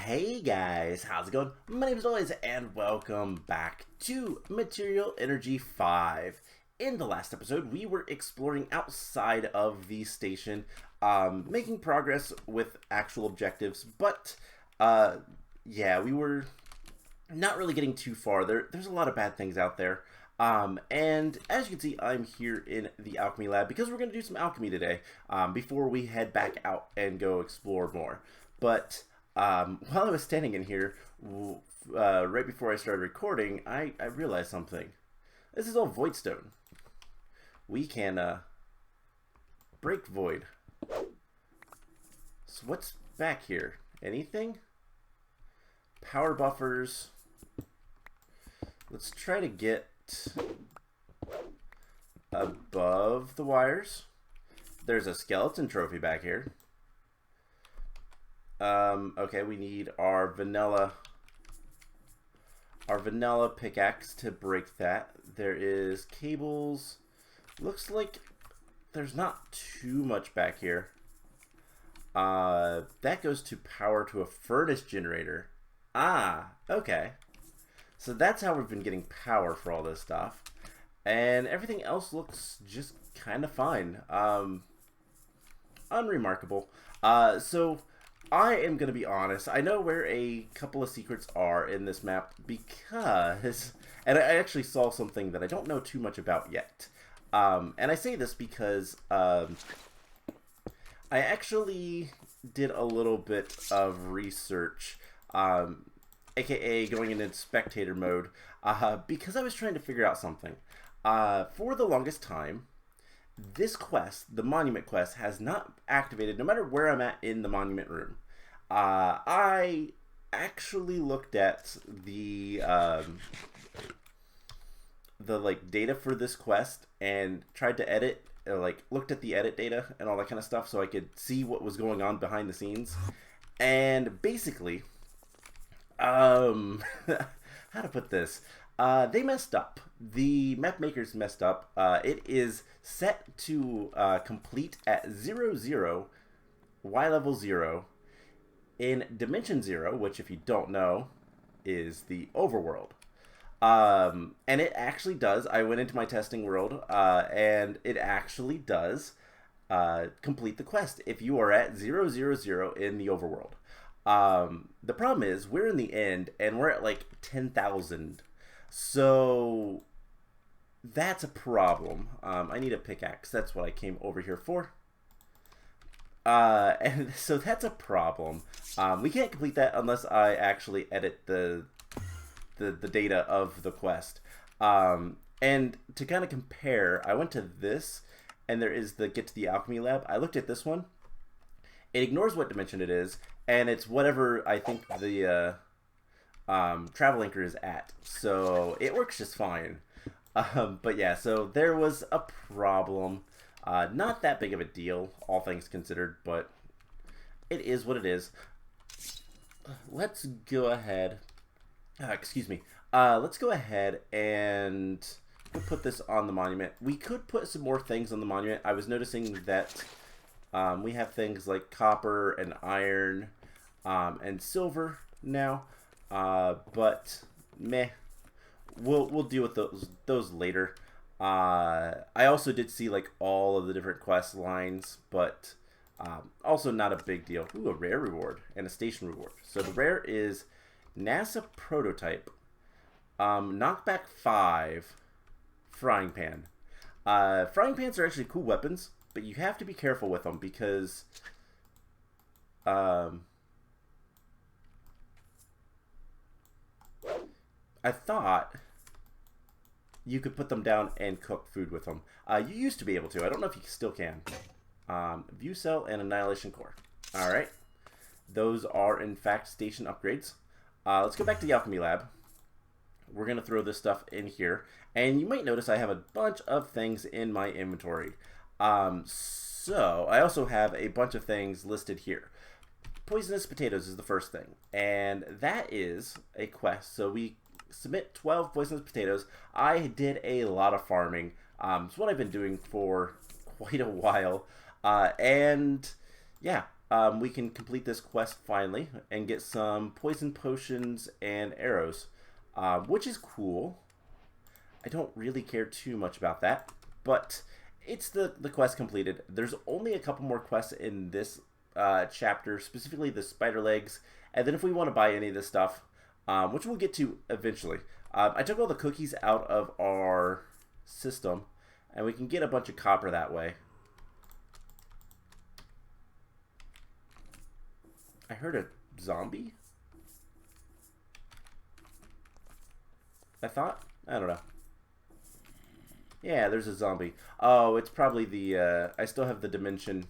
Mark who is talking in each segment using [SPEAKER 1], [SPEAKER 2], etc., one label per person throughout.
[SPEAKER 1] Hey guys, how's it going? My name is Noise and welcome back to Material Energy 5. In the last episode, we were exploring outside of the station, making progress with actual objectives, but yeah, we were not really getting too far. There's a lot of bad things out there. And as you can see, I'm here in the alchemy lab because we're going to do some alchemy today before we head back out and go explore more. But while I was standing in here, right before I started recording, I realized something. This is all void stone. We can break void. So what's back here? Anything? Power buffers. Let's try to get above the wires. There's a skeleton trophy back here. Okay, we need our vanilla pickaxe to break that. There is cables. Looks like there's not too much back here. That goes to power to a furnace generator. Ah, okay. So that's how we've been getting power for all this stuff. And everything else looks just kind of fine. Unremarkable. So I am going to be honest. I know where a couple of secrets are in this map because... And I actually saw something that I don't know too much about yet. And I say this because I actually did a little bit of research, aka going into spectator mode, because I was trying to figure out something. For the longest time, this quest, the monument quest, has not activated no matter where I'm at in the monument room. I actually looked at the like data for this quest and tried to edit, looked at the edit data and all that kind of stuff so I could see what was going on behind the scenes. And basically, how to put this? They messed up. The map makers messed up. It is set to complete at 0, Y level 0 in Dimension 0, which if you don't know is the overworld. And it actually does. I went into my testing world and it actually does complete the quest if you are at 0 in the overworld. The problem is we're in the end and we're at like 10,000. So that's a problem. I need a pickaxe. That's what I came over here for. And so that's a problem. We can't complete that unless I actually edit the data of the quest. And to kind of compare, I went to this, and there is the Get to the Alchemy Lab. I looked at this one. It ignores what dimension it is, and it's whatever I think the travel anchor is at. So it works just fine. But yeah, so there was a problem. Not that big of a deal, all things considered, but it is what it is. Let's go ahead. Excuse me. Let's go ahead and put this on the monument. We could put some more things on the monument. I was noticing that we have things like copper and iron and silver now, but meh. We'll deal with those later. I also did see like all of the different quest lines, but also not a big deal. Ooh, a rare reward and a station reward. So the rare is NASA prototype, knockback 5, frying pan. Frying pans are actually cool weapons, but you have to be careful with them because I thought you could put them down and cook food with them. You used to be able to. I don't know if you still can. View cell and annihilation core. All right, those are in fact station upgrades. Let's go back to the alchemy lab. We're going to throw this stuff in here. And you might notice I have a bunch of things in my inventory. So I also have a bunch of things listed here. Poisonous potatoes is the first thing. And that is a quest. So we submit 12 poisonous potatoes. I did a lot of farming. It's what I've been doing for quite a while. And yeah, we can complete this quest finally and get some poison potions and arrows, which is cool. I don't really care too much about that, but it's the quest completed. There's only a couple more quests in this chapter, specifically the spider legs, and then if we want to buy any of this stuff, which we'll get to eventually. I took all the cookies out of our system, and we can get a bunch of copper that way. I heard a zombie? I thought? I don't know. Yeah, there's a zombie. Oh, it's probably the, I still have the dimension,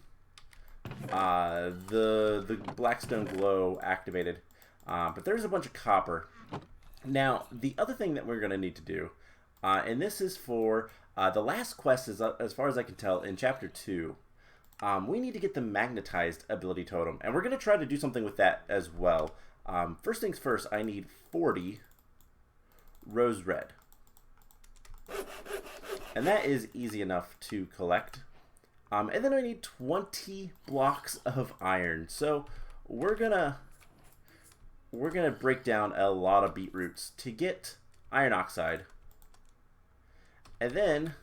[SPEAKER 1] the Blackstone Glow activated. But there's a bunch of copper. Now, the other thing that we're going to need to do, and this is for the last quest, is as far as I can tell, in Chapter 2, we need to get the magnetized ability totem. And we're going to try to do something with that as well. First things first, I need 40 rose red. And that is easy enough to collect. And then I need 20 blocks of iron. So we're gonna break down a lot of beetroots to get iron oxide. And then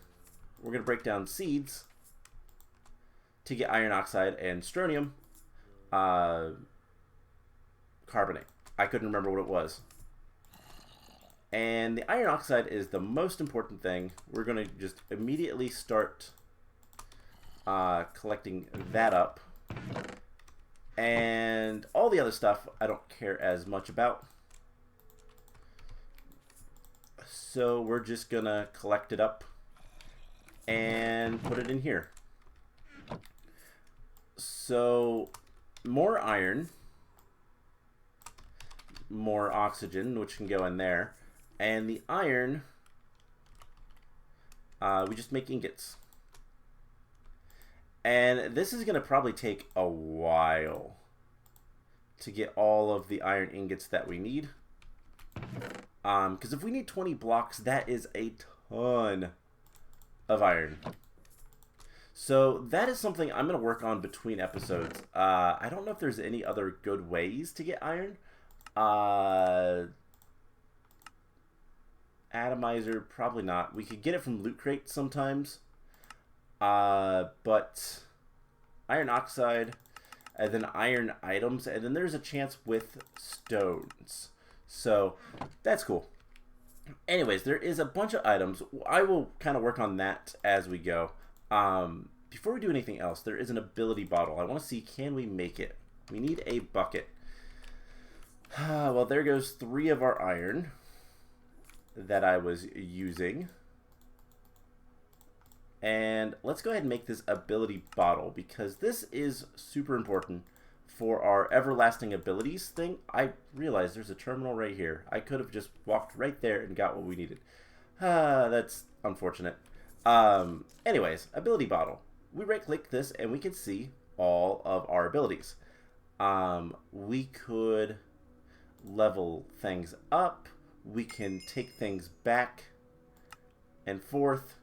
[SPEAKER 1] we're gonna break down seeds to get iron oxide and strontium carbonate. I couldn't remember what it was. And the iron oxide is the most important thing. We're going to just immediately start collecting that up. And all the other stuff I don't care as much about. So we're just going to collect it up and put it in here. So more iron, more oxygen, which can go in there. And the iron, we just make ingots. And this is going to probably take a while to get all of the iron ingots that we need. Because if we need 20 blocks, that is a ton of iron. So that is something I'm going to work on between episodes. I don't know if there's any other good ways to get iron. Atomizer, probably not. We could get it from loot crates sometimes. But iron oxide, and then iron items, and then there's a chance with stones. So that's cool. Anyways, there is a bunch of items. I will kind of work on that as we go. Before we do anything else, there is an ability bottle. I want to see, can we make it? We need a bucket. Well, there goes 3 of our iron that I was using. And let's go ahead and make this ability bottle, because this is super important for our everlasting abilities thing. I realize there's a terminal right here. I could have just walked right there and got what we needed. That's unfortunate. Anyways, ability bottle. We right click this and we can see all of our abilities. We could level things up. We can take things back and forth,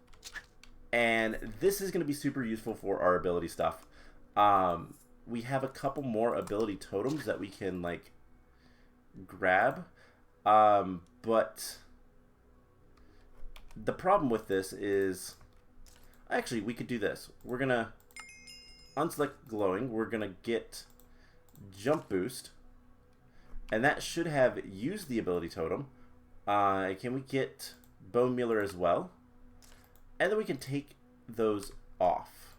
[SPEAKER 1] and this is going to be super useful for our ability stuff. We have a couple more ability totems that we can like grab, but the problem with this is, actually we could do this. We're going to unselect glowing, we're going to get jump boost, and that should have used the ability totem. Can we get bone mealer as well? And then we can take those off.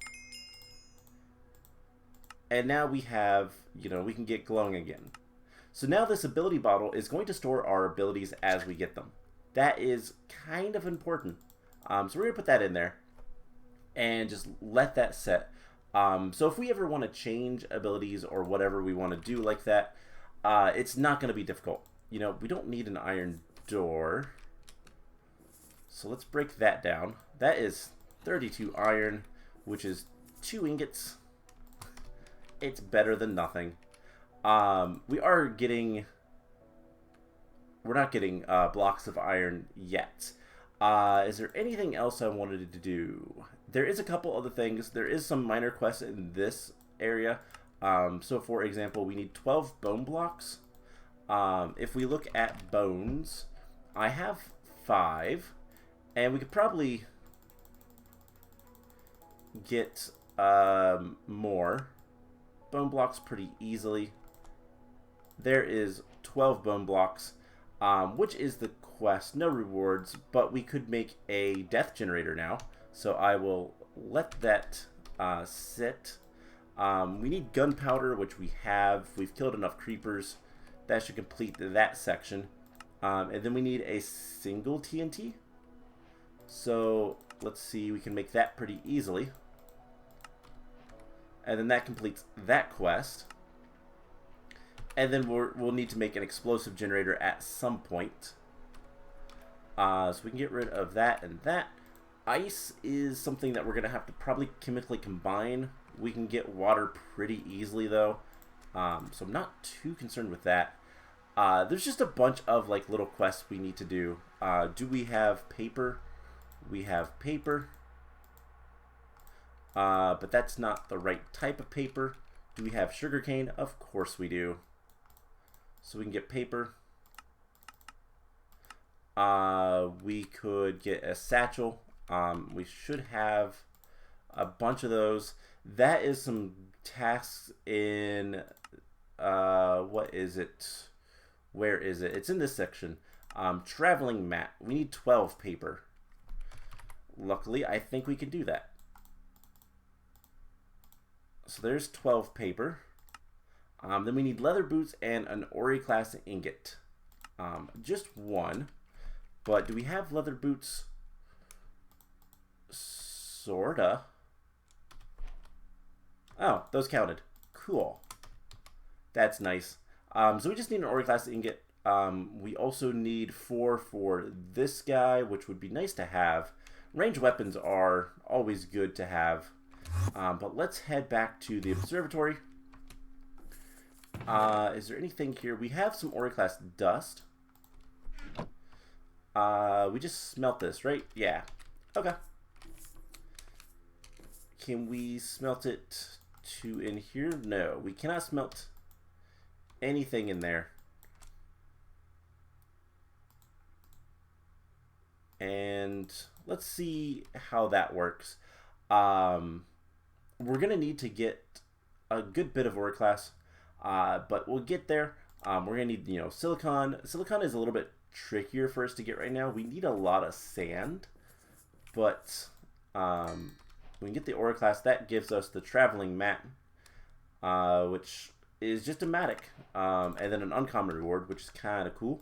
[SPEAKER 1] And now we have, we can get glowing again. So now this ability bottle is going to store our abilities as we get them. That is kind of important. So we're going to put that in there and just let that set. So if we ever want to change abilities or whatever we want to do like that, it's not going to be difficult. We don't need an iron door. So let's break that down. That is 32 iron, which is 2 ingots. It's better than nothing. We're not getting blocks of iron yet. Is there anything else I wanted to do? There is a couple other things. There is some minor quests in this area. So for example, we need 12 bone blocks. If we look at bones, I have 5, and we could probably get more bone blocks pretty easily. There is 12 bone blocks, which is the quest. No rewards, but we could make a death generator now. So I will let that sit. We need gunpowder, which we have. We've killed enough creepers. That should complete that section. And then we need a single TNT. So let's see, we can make that pretty easily. And then that completes that quest. And then we'll need to make an explosive generator at some point. So we can get rid of that and that. Ice is something that we're going to have to probably chemically combine. We can get water pretty easily, though. So I'm not too concerned with that. There's just a bunch of like little quests we need to do. Do we have paper? We have paper. But that's not the right type of paper. Do we have sugarcane? Of course we do. So we can get paper. We could get a satchel. We should have a bunch of those. That is some tasks in, what is it? Where is it? It's in this section. Traveling mat. We need 12 paper. Luckily, I think we can do that. So there's 12 paper. Then we need leather boots and an Ori class ingot. Just one. But do we have leather boots? Sorta. Oh, those counted. Cool. That's nice. So we just need an Ori class ingot. We also need 4 for this guy, which would be nice to have. Ranged weapons are always good to have. But let's head back to the observatory. Is there anything here? We have some Ori class dust. We just smelt this, right? Yeah. Okay. Can we smelt it to in here? No, we cannot smelt anything in there. And let's see how that works. We're gonna need to get a good bit of Ore class, but we'll get there. We're gonna need, you know, silicon. Silicon is a little bit trickier for us to get right now. We need a lot of sand, but we can get the Ore class. That gives us the traveling mat, which is just a matic, and then an uncommon reward, which is kind of cool.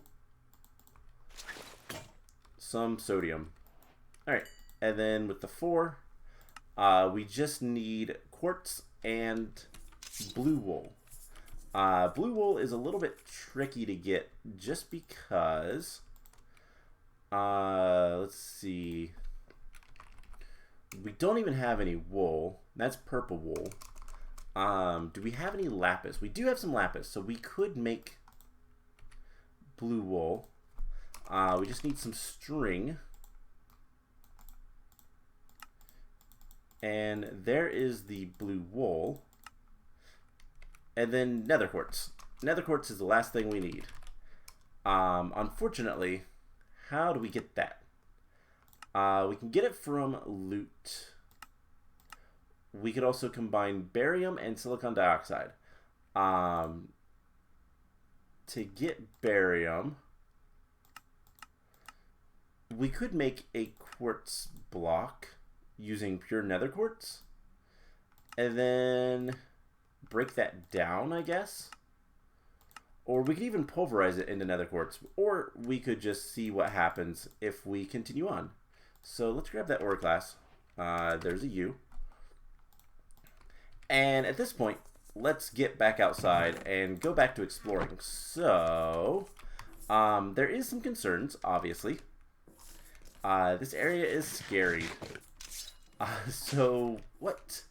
[SPEAKER 1] Some sodium. All right, and then with the 4, we just need quartz and blue wool. Blue wool is a little bit tricky to get just because, let's see, we don't even have any wool. That's purple wool. Do we have any lapis? We do have some lapis, so we could make blue wool. We just need some string. And there is the blue wool. And then nether quartz. Nether quartz is the last thing we need. Unfortunately, how do we get that? We can get it from loot. We could also combine barium and silicon dioxide. To get barium, we could make a quartz block using pure nether quartz, and then break that down, I guess. Or we could even pulverize it into nether quartz, or we could just see what happens if we continue on. So let's grab that ore class. There's a U. And at this point, let's get back outside and go back to exploring. So, there is some concerns, obviously. This area is scary. So what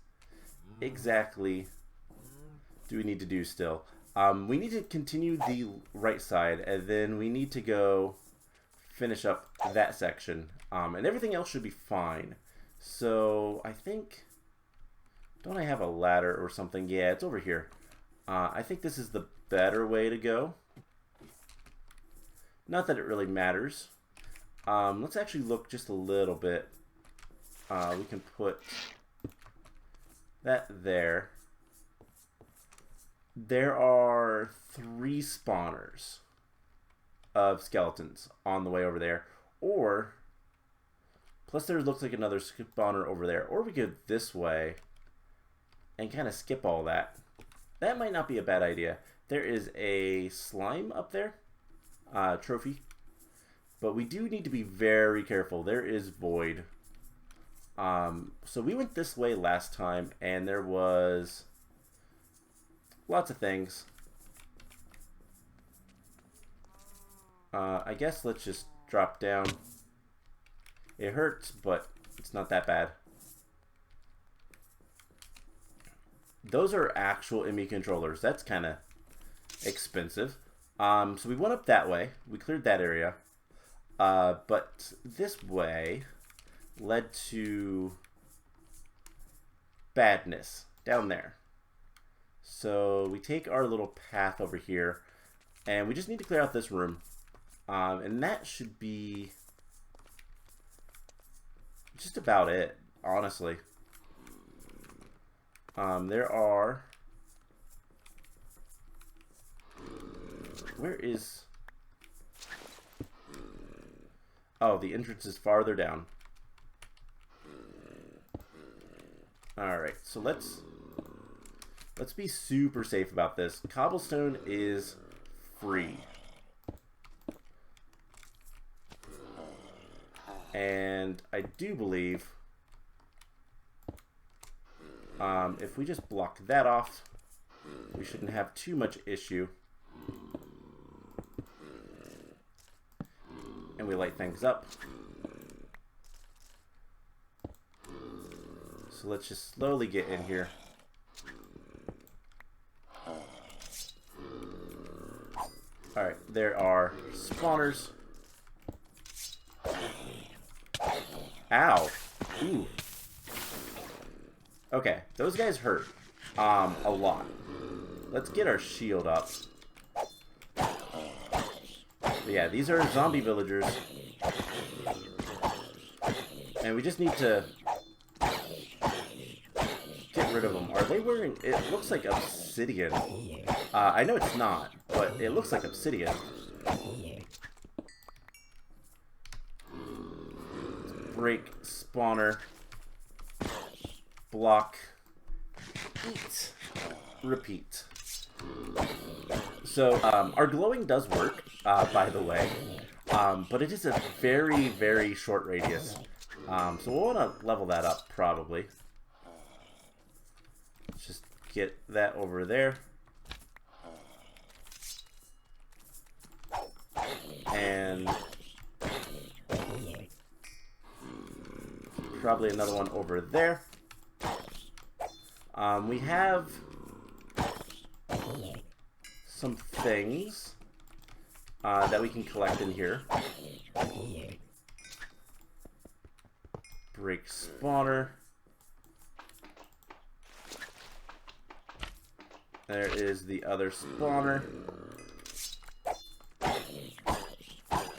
[SPEAKER 1] exactly do we need to do still? We need to continue the right side, and then we need to go finish up that section. And everything else should be fine. So I think, don't I have a ladder or something? Yeah, it's over here. I think this is the better way to go. Not that it really matters. Let's actually look just a little bit. We can put that there. There are 3 spawners of skeletons on the way over there. Or, plus there looks like another spawner over there. Or we could this way and kind of skip all that. That might not be a bad idea. There is a slime up there. Trophy. But we do need to be very careful. There is void. So we went this way last time, and there was lots of things. I guess let's just drop down. It hurts, but it's not that bad. Those are actual ME controllers. That's kind of expensive. So we went up that way. We cleared that area. But this way led to badness down there. So we take our little path over here, and we just need to clear out this room. And that should be just about it, honestly. There are... Where is... Oh, the entrance is farther down. Alright, so let's be super safe about this. Cobblestone is free. And I do believe if we just block that off, we shouldn't have too much issue. And we light things up. So let's just slowly get in here. Alright, there are spawners. Ow. Ooh. Okay, those guys hurt. A lot. Let's get our shield up. But yeah, these are zombie villagers. And we just need to get rid of them. Are they wearing... It looks like obsidian. I know it's not, but it looks like obsidian. Let's break spawner. Block. Eat. Repeat. So, our glowing does work, by the way. But it is a very, very short radius. So we'll want to level that up, probably. Let's just get that over there. And probably another one over there. We have some things that we can collect in here. Break spawner. There is the other spawner.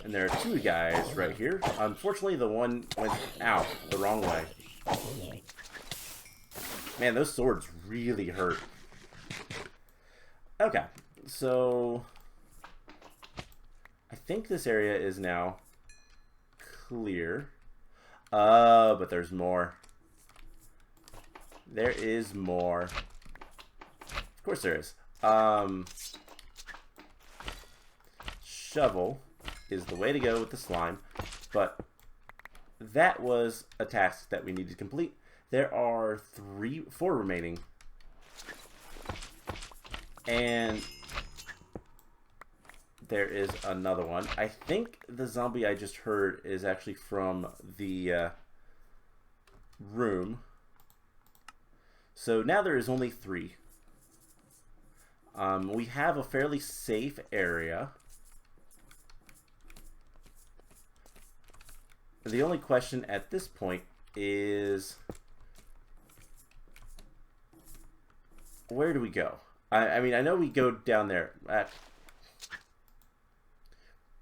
[SPEAKER 1] And there are 2 guys right here. Unfortunately, the one went out the wrong way. Man, those swords really hurt. Okay, so I think this area is now clear. But there's more. There is more. Of course there is. Shovel is the way to go with the slime, but that was a task that we need to complete. There are 4 remaining. And there is another one. I think the zombie I just heard is actually from the room. So now there is only 3. We have a fairly safe area. The only question at this point is, where do we go? I mean, I know we go down there,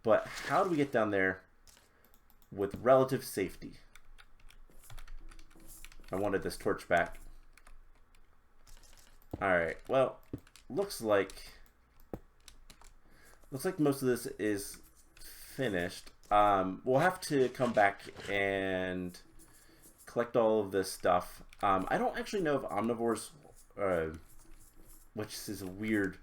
[SPEAKER 1] but how do we get down there with relative safety? I wanted this torch back. Alright, well, looks like most of this is finished. We'll have to come back and collect all of this stuff. I don't actually know if omnivores, which is a weird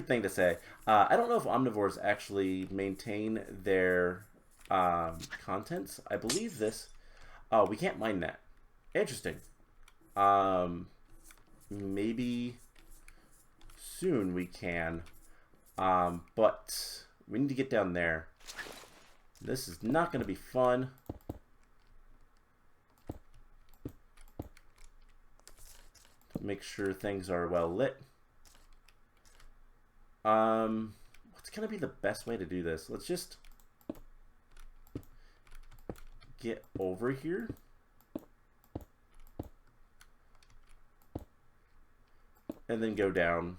[SPEAKER 1] thing to say. I don't know if omnivores actually maintain their contents. I believe this. Oh, we can't mine that. Interesting. Maybe soon we can. But we need to get down there. This is not going to be fun. Make sure things are well lit. What's going to be the best way to do this? Let's just get over here. And then go down.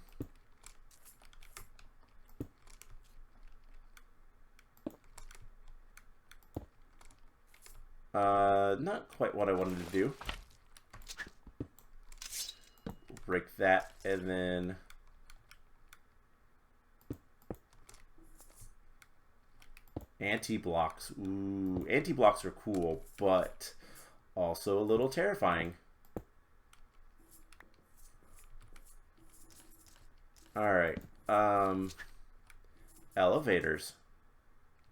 [SPEAKER 1] Not quite what I wanted to do. Break that, and then anti-blocks. Ooh, anti-blocks are cool, but also a little terrifying. Alright. Elevators.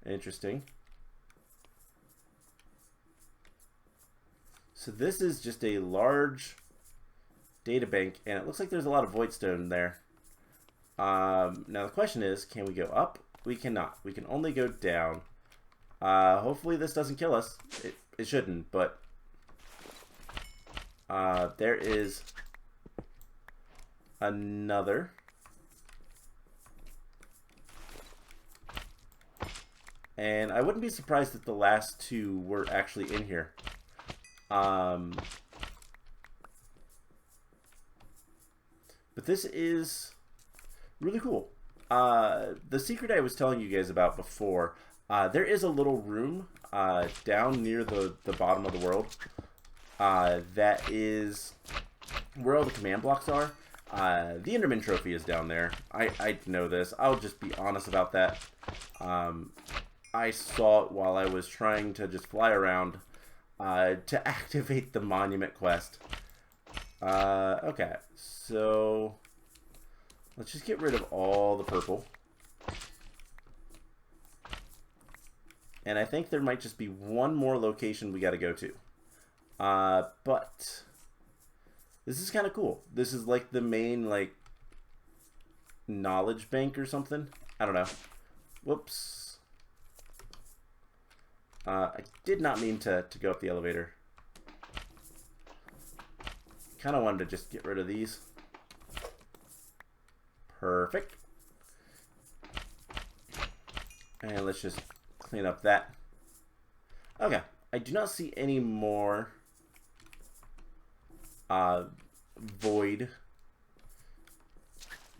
[SPEAKER 1] Interesting. So this is just a large data bank, and it looks like there's a lot of void stone there. Now the question is, can we go up? We cannot. We can only go down. Hopefully this doesn't kill us. It shouldn't, but there is another. And I wouldn't be surprised if the last two were actually in here. But this is really cool. The secret I was telling you guys about before, there is a little room down near the bottom of the world that is where all the command blocks are. The Enderman trophy is down there. I know this. I'll just be honest about that. I saw it while I was trying to just fly around to activate the monument quest. Okay, so let's just get rid of all the purple. And I think there might just be one more location we got to go to. But this is kind of cool. This is like the main like knowledge bank or something. I don't know. Whoops. I did not mean to go up the elevator. Kind of wanted to just get rid of these. Perfect. And let's just clean up that. Okay. I do not see any more void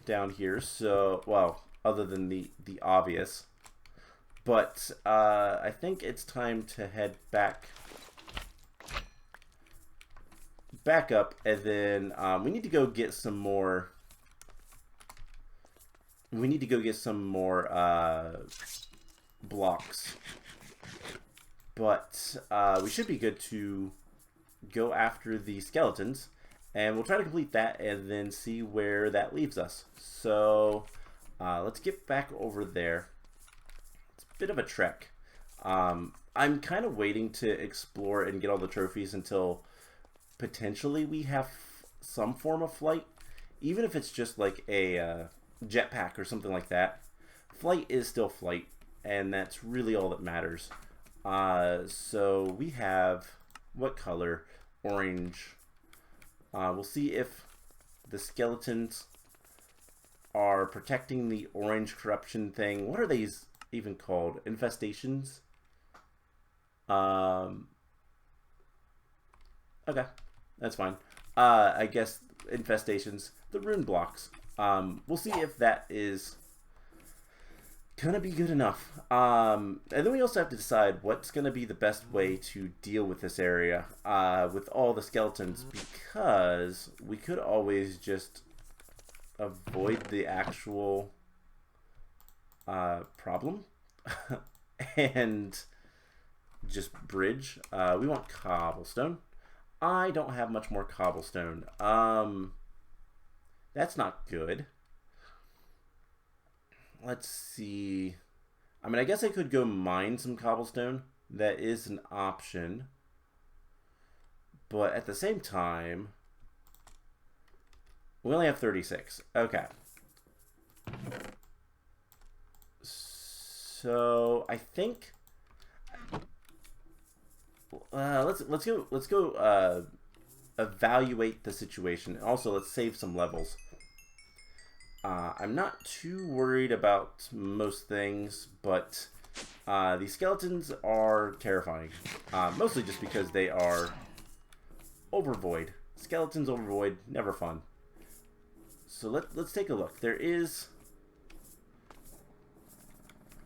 [SPEAKER 1] down here. So, well, other than the obvious. But I think it's time to head back up, and then we need to go get some more. We need to go get some more blocks. But we should be good to go after the skeletons, and we'll try to complete that and then see where that leaves us. So let's get back over there. Bit of a trek. I'm kind of waiting to explore and get all the trophies until potentially we have some form of flight, even if it's just like a jetpack or something like that. Flight is still flight, and that's really all that matters. So we have, what color? Orange. We'll see if the skeletons are protecting the orange corruption thing. What are these even called? Infestations? Okay, that's fine. I guess infestations, the rune blocks. We'll see if that is gonna be good enough. And then we also have to decide what's gonna be the best way to deal with this area with all the skeletons, because we could always just avoid the actual problem and just bridge. We want cobblestone. I don't have much more cobblestone. That's not good. Let's see. I mean, I guess I could go mine some cobblestone. That is an option. But at the same time, we only have 36. Okay. So I think let's go evaluate the situation. Also, let's save some levels. I'm not too worried about most things, but these skeletons are terrifying. Mostly just because they are over void. Skeletons over void, never fun. So let's take a look. There's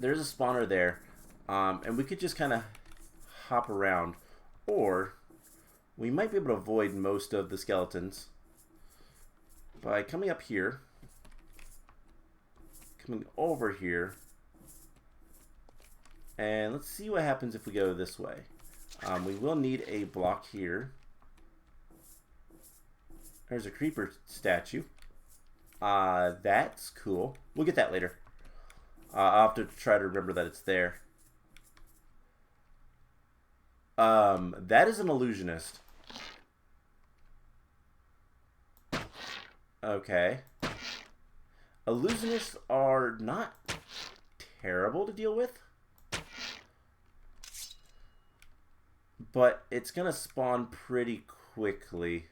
[SPEAKER 1] a spawner there, and we could just kind of hop around, or we might be able to avoid most of the skeletons by coming up here, coming over here, and let's see what happens if we go this way. We will need a block here. There's a creeper statue. That's cool. We'll get that later. I'll have to try to remember that it's there. That is an illusionist. Okay. Illusionists are not terrible to deal with, but it's gonna spawn pretty quickly.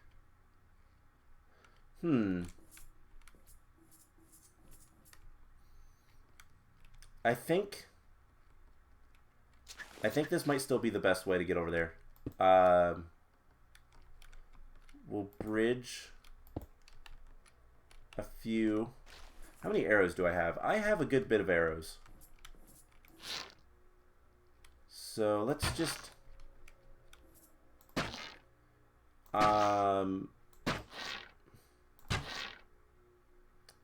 [SPEAKER 1] I think this might still be the best way to get over there. We'll bridge a few. How many arrows do I have? I have a good bit of arrows. So let's just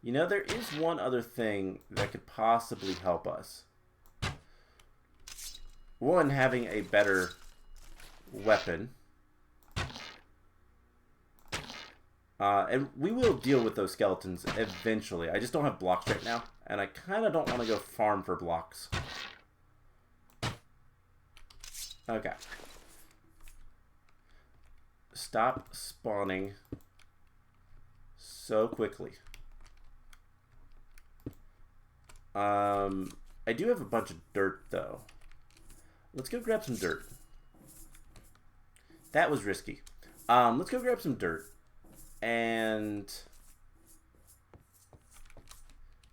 [SPEAKER 1] you know, there is one other thing that could possibly help us. One, having a better weapon. And we will deal with those skeletons eventually. I just don't have blocks right now, and I kind of don't want to go farm for blocks. Okay. Stop spawning so quickly. I do have a bunch of dirt, though. Let's go grab some dirt. That was risky. Let's go grab some dirt. And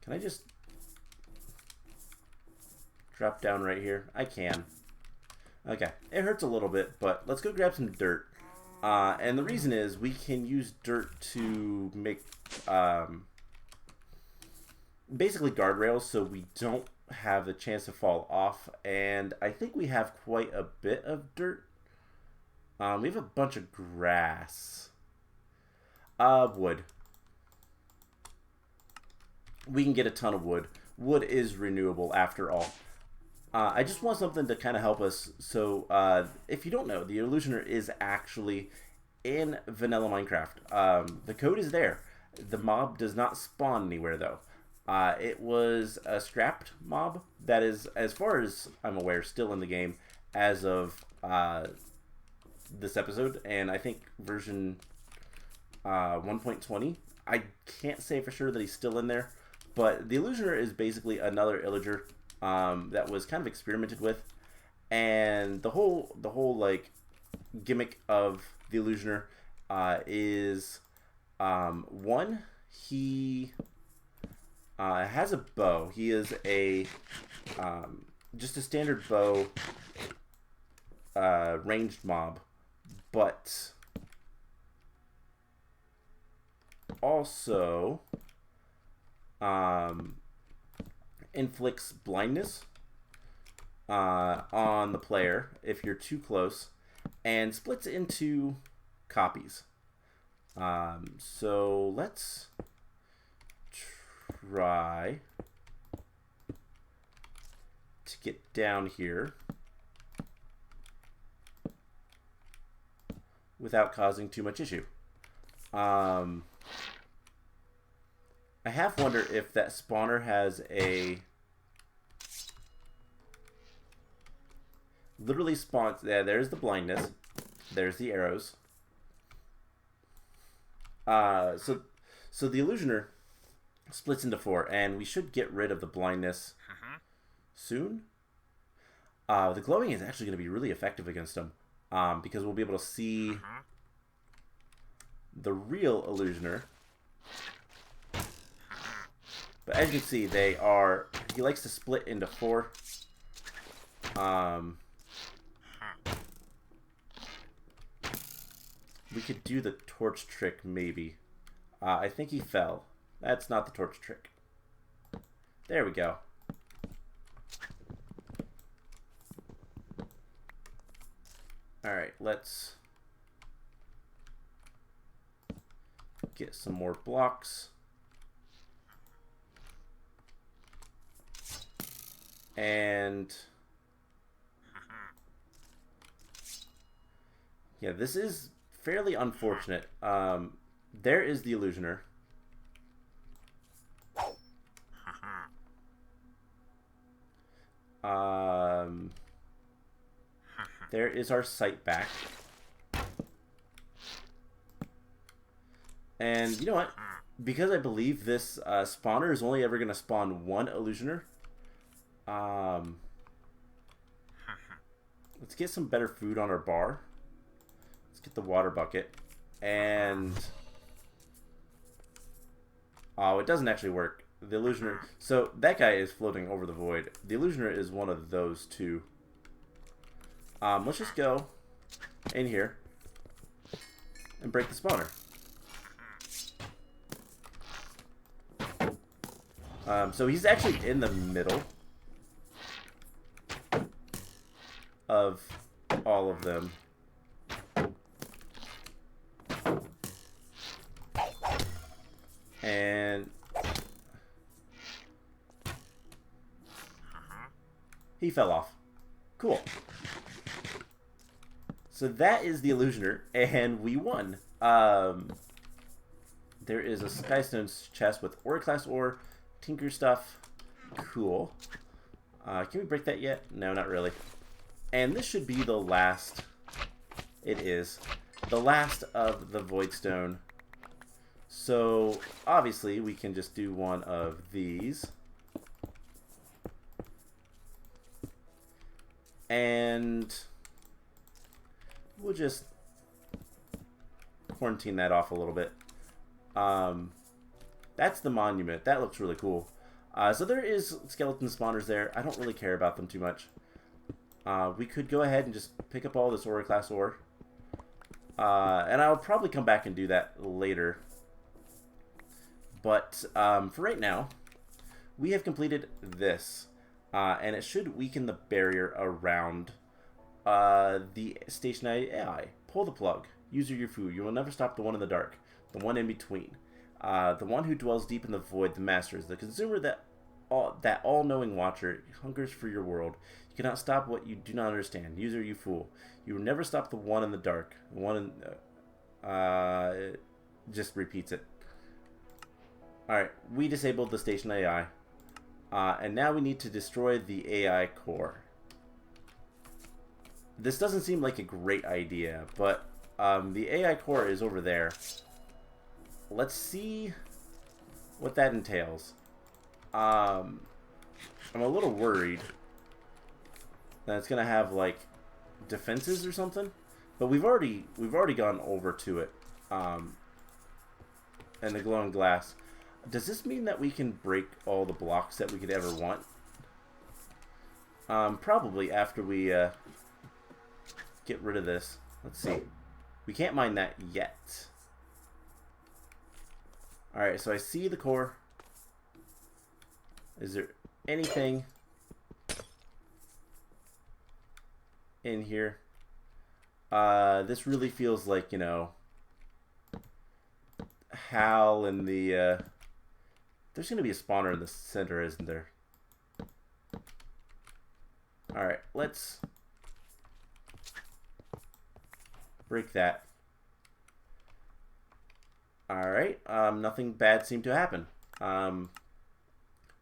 [SPEAKER 1] can I just drop down right here? I can. Okay. It hurts a little bit, but let's go grab some dirt. And the reason is we can use dirt to make basically guardrails, so we don't have the chance to fall off. And I think we have quite a bit of dirt. We have a bunch of grass. Wood. We can get a ton of wood. Wood is renewable after all. I just want something to kind of help us. So if you don't know, the Illusioner is actually in vanilla Minecraft. The code is there. The mob does not spawn anywhere though. It was a scrapped mob that is, as far as I'm aware, still in the game as of this episode, and I think version 1.20. I can't say for sure that he's still in there, but the Illusioner is basically another illager that was kind of experimented with, and the whole like gimmick of the Illusioner is one, he has a bow. He is a just a standard bow ranged mob, but also um, inflicts blindness on the player if you're too close, and splits into copies. So let's try to get down here without causing too much issue. I half wonder if that spawner has a literally spawns. Yeah, there's the blindness. There's the arrows. So the illusioner splits into 4, and we should get rid of the blindness soon. The glowing is actually going to be really effective against him, because we'll be able to see the real illusioner. But as you can see, he likes to split into 4. We could do the torch trick, maybe. I think he fell. That's not the torch trick. There we go. Alright, let's get some more blocks. And yeah, this is fairly unfortunate. There is the illusioner. There is our sight back. And you know what? Because I believe this spawner is only ever going to spawn 1 illusioner, let's get some better food on our bar. Let's get the water bucket. And oh, it doesn't actually work. The illusioner. So that guy is floating over the void. The illusioner is one of those 2. Let's just go in here and break the spawner. So he's actually in the middle of all of them. And he fell off. Cool. So that is the illusioner, and we won. There is a Skystone's chest with ore class ore, tinker stuff. Cool. Can we break that yet? No, not really. And this should be the last. It is the last of the Voidstone. So obviously we can just do one of these. And we'll just quarantine that off a little bit. That's the monument. That looks really cool. So there is skeleton spawners there. I don't really care about them too much. We could go ahead and just pick up all this ore class ore. And I'll probably come back and do that later. But for right now, we have completed this. And it should weaken the barrier around the stationary AI. Pull the plug. User your food. You will never stop the one in the dark. The one in between. The one who dwells deep in the void. The master is the consumer, that all-knowing watcher hungers for your world. You cannot stop what you do not understand. User, you fool. You will never stop the one in the dark. The one in... it just repeats it. Alright, we disabled the station AI. And now we need to destroy the AI core. This doesn't seem like a great idea, but the AI core is over there. Let's see what that entails. I'm a little worried that it's gonna have like defenses or something, but we've already gone over to it. And the glowing glass. Does this mean that we can break all the blocks that we could ever want? Probably after we get rid of this. Let's see. We can't mine that yet. Alright, so I see the core. Is there anything in here? This really feels like, you know, Hal and the... There's going to be a spawner in the center, isn't there? Alright, let's break that. Alright, nothing bad seemed to happen.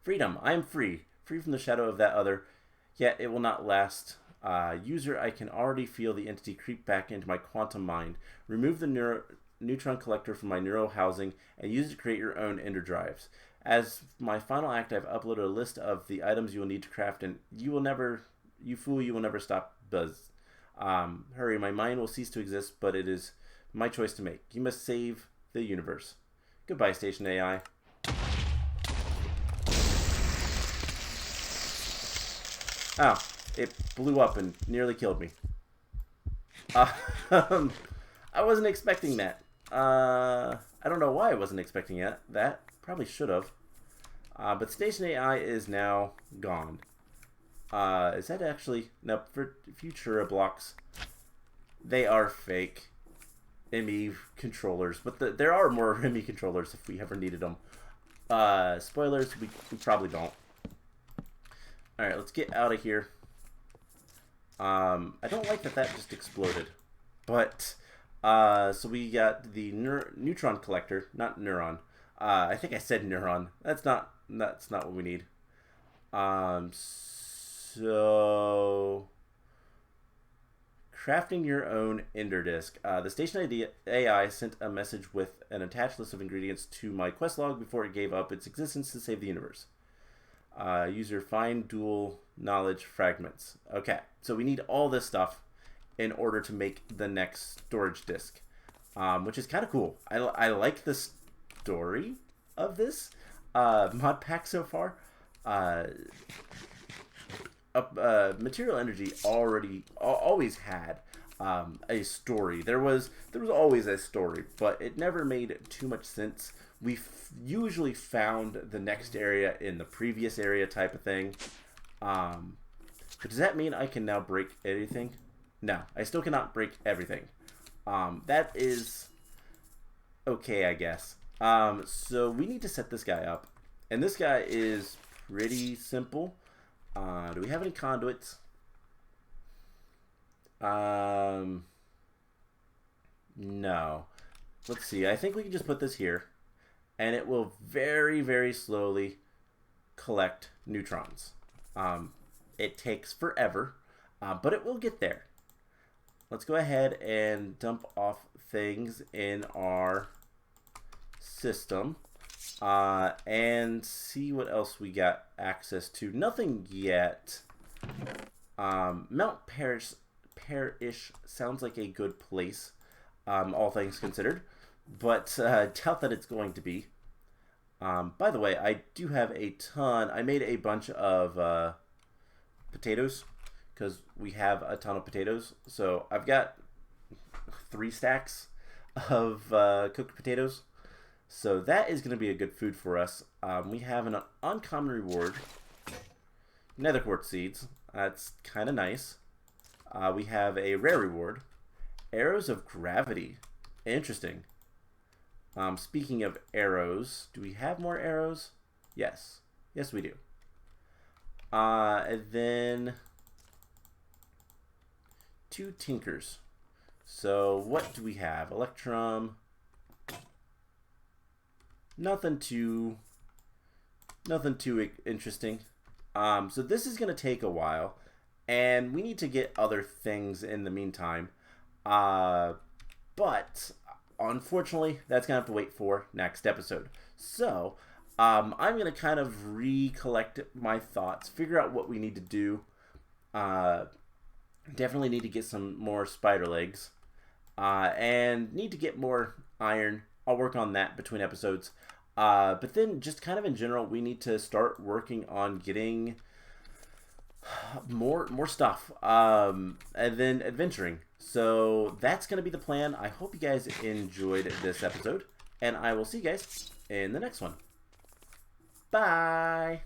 [SPEAKER 1] Freedom. I am free. Free from the shadow of that other. Yet it will not last. User, I can already feel the entity creep back into my quantum mind. Remove the neutron collector from my neural housing and use it to create your own ender drives. As my final act, I've uploaded a list of the items you will need to craft, and you will never stop, Buzz. Hurry, my mind will cease to exist, but it is my choice to make. You must save the universe. Goodbye, Station AI. Oh, it blew up and nearly killed me. I wasn't expecting that. I don't know why I wasn't expecting that. Probably should have. But Station AI is now gone. Is that actually... No, for Futura blocks, they are fake ME controllers. But there are more ME controllers if we ever needed them. Spoilers, we probably don't. Alright, let's get out of here. I don't like that just exploded. But, so we got the neutron collector, not neuron. I think I said neuron. That's not what we need. So crafting your own ender disk. The station AI sent a message with an attached list of ingredients to my quest log before it gave up its existence to save the universe. User find dual knowledge fragments. Okay, so we need all this stuff in order to make the next storage disk, which is kind of cool. I like the story of this mod pack so far. Material Energy always had a story. There was always a story, but it never made too much sense. We usually found the next area in the previous area type of thing. But does that mean I can now break anything? No, I still cannot break everything. That is okay, I guess. So we need to set this guy up. And this guy is pretty simple. Do we have any conduits? No. Let's see. I think we can just put this here. And it will very, very slowly collect neutrons. It takes forever, but it will get there. Let's go ahead and dump off things in our system and see what else we got access to. Nothing yet. Mount Parish sounds like a good place, all things considered, but doubt that it's going to be. By the way, I do have a ton. I made a bunch of potatoes because we have a ton of potatoes. So I've got 3 stacks of cooked potatoes. So that is going to be a good food for us. We have an uncommon reward. Nether quartz seeds. That's kind of nice. We have a rare reward. Arrows of gravity. Interesting. Speaking of arrows, do we have more arrows? Yes. Yes, we do. And then 2 tinkers. So what do we have? Electrum. Nothing too interesting. So this is going to take a while, and we need to get other things in the meantime. But unfortunately, that's going to have to wait for next episode. So I'm going to kind of recollect my thoughts, figure out what we need to do. Definitely need to get some more spider legs, and need to get more iron. I'll work on that between episodes. But then just kind of in general, we need to start working on getting more stuff, and then adventuring. So that's going to be the plan. I hope you guys enjoyed this episode, and I will see you guys in the next one. Bye!